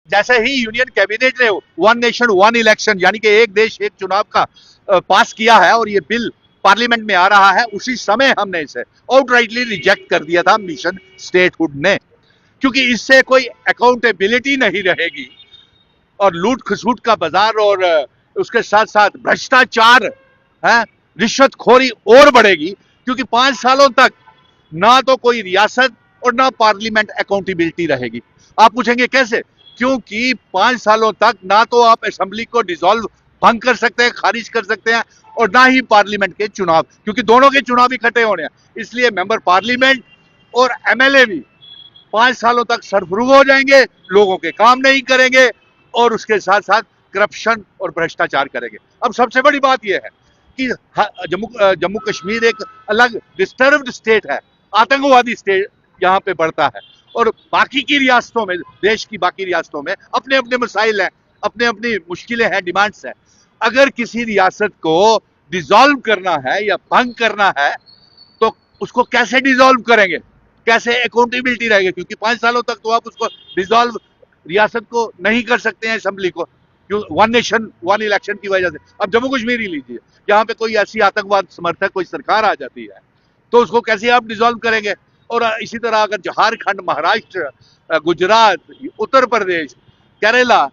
जैसे ही union cabinet ने one nation one election यानी कि एक देश एक चुनाव का पास किया है और ये बिल पार्लियामेंट में आ रहा है, उसी समय हमने इसे आउटराइटली रिजेक्ट कर दिया था मिशन स्टेटहुड ने, क्योंकि इससे कोई अकाउंटेबिलिटी नहीं रहेगी और लूट खसूट का बाजार और उसके साथ साथ भ्रष्टाचार है, रिश्वतखोरी और बढ़ेगी, क्योंकि 5 सालों तक ना तो कोई रियासत और ना पार्लियामेंट अकाउंटेबिलिटी रहेगी। आप पूछेंगे कैसे? क्योंकि 5 सालों तक ना तो आप असेंबली को डिसॉल्व भंग कर सकते हैं, खारिज कर सकते हैं, और ना ही पार्लियामेंट के चुनाव, क्योंकि दोनों के चुनाव इकट्ठे होने हैं। इसलिए मेंबर पार्लियामेंट और एमएलए भी 5 सालों तक सरफरोश हो जाएंगे, लोगों के काम नहीं करेंगे और उसके साथ साथ करप्शन और भ्रष्टाचार करेंगे। अब सबसे बड़ी बात यह है कि जम्मू कश्मीर एक अलग डिस्टर्ब्ड स्टेट है, आतंकवादी स्टेट यहाँ पे बढ़ता है, और बाकी की रियासतों में, देश की बाकी रियासतों में अपने अपने मसाइल हैं, अपने अपनी मुश्किलें हैं, डिमांड्स हैं। अगर किसी रियासत को डिसॉल्व करना है या भंग करना है तो उसको कैसे डिसॉल्व करेंगे, कैसे अकाउंटेबिलिटी रहेगी? क्योंकि 5 सालों तक तो आप उसको डिसॉल्व रियासत को नहीं कर सकते हैं असेंबली को, क्यों? वन नेशन वन इलेक्शन की वजह से। अब जम्मू कश्मीर ही लीजिए, यहाँ पे कोई ऐसी आतंकवाद समर्थक कोई सरकार आ जाती है तो उसको कैसे आप डिसॉल्व करेंगे? और इसी तरह अगर झारखंड, महाराष्ट्र, गुजरात, उत्तर प्रदेश, केरला,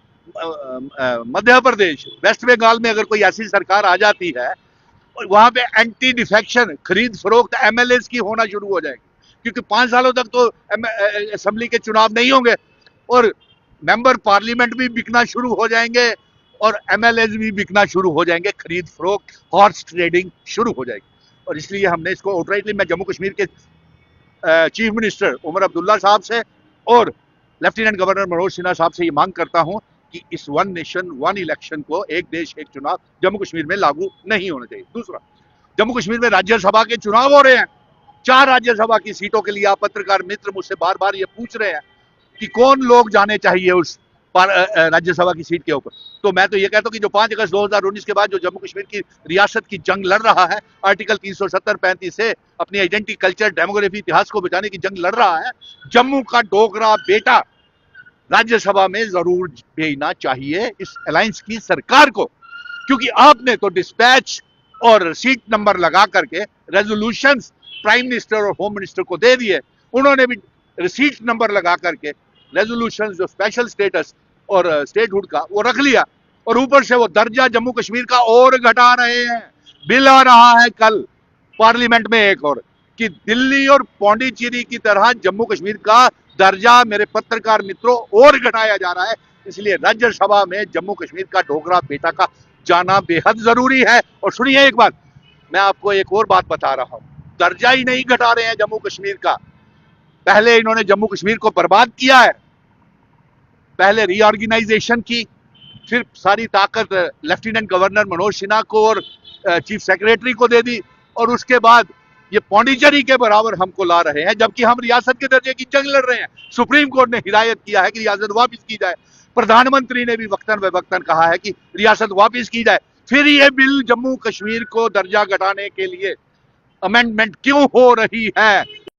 मध्य प्रदेश, वेस्ट बंगाल में अगर कोई ऐसी सरकार आ जाती है, वहां पे एंटी डिफेक्शन, खरीद फरोख्त एमएलए की होना शुरू हो जाएगी, क्योंकि 5 सालों तक तो असेंबली के चुनाव नहीं होंगे और मेंबर पार्लियामेंट भी बिकना शुरू हो जाएंगे और एमएलए भी बिकना शुरू हो जाएंगे, खरीद फरोख्त, हॉर्स ट्रेडिंग शुरू हो जाएगी। और इसलिए हमने इसको आउटराइटली, मैं जम्मू कश्मीर के चीफ मिनिस्टर उमर अब्दुल्ला साहब से और लेफ्टिनेंट गवर्नर मनोज सिन्हा साहब से ये मांग करता हूं कि इस वन नेशन वन इलेक्शन को, एक देश एक चुनाव, जम्मू कश्मीर में लागू नहीं होना चाहिए। दूसरा, जम्मू कश्मीर में राज्यसभा के चुनाव हो रहे हैं, 4 राज्यसभा की सीटों के लिए आप पत्रकार मित्र मुझसे बार बार ये पूछ रहे हैं कि कौन लोग जाने चाहिए उस राज्यसभा की सीट के ऊपर। तो मैं तो ये कहता हूं कि जो 5 अगस्त 2019 के बाद जो जम्मू कश्मीर की रियासत की जंग लड़ रहा है, आर्टिकल 370-35 से अपनी आइडेंटिटी, कल्चर, डेमोग्राफी, इतिहास को बचाने की जंग लड़ रहा है, जम्मू का डोगरा बेटा राज्यसभा में जरूर भेजना चाहिए इस अलायंस की सरकार को, क्योंकि आपने तो डिस्पैच और सीट नंबर लगा करके रेजोल्यूशंस प्राइम मिनिस्टर और होम मिनिस्टर को दे दिए, उन्होंने भी रिसीट नंबर लगा करके रेजोल्यूशन, जो स्पेशल स्टेटस और स्टेटहुड का, वो रख लिया, और ऊपर से वो दर्जा जम्मू कश्मीर का और घटा रहे हैं। बिल आ रहा है कल पार्लियामेंट में एक और, कि दिल्ली और पौंडीचेरी की तरह जम्मू कश्मीर का दर्जा, मेरे पत्रकार मित्रों, और घटाया जा रहा है। इसलिए राज्यसभा में जम्मू कश्मीर का डोगरा बेटा का जाना बेहद जरूरी है। और सुनिए एक बात, मैं आपको एक और बात बता रहा हूं, दर्जा ही नहीं घटा रहे हैं जम्मू कश्मीर का, पहले इन्होंने जम्मू कश्मीर को बर्बाद किया है, पहले रीऑर्गेनाइजेशन की, फिर सारी ताकत लेफ्टिनेंट गवर्नर मनोज सिन्हा को और चीफ सेक्रेटरी को दे दी, और उसके बाद ये पौंडीचेरी के बराबर हमको ला रहे हैं, जबकि हम रियासत के दर्जे की जंग लड़ रहे हैं। सुप्रीम कोर्ट ने हिदायत किया है कि रियासत वापस की जाए, प्रधानमंत्री ने भी वक्तन बेवक्तन कहा है कि रियासत वापस की जाए, फिर ये बिल जम्मू कश्मीर को दर्जा घटाने के लिए अमेंडमेंट क्यों हो रही है?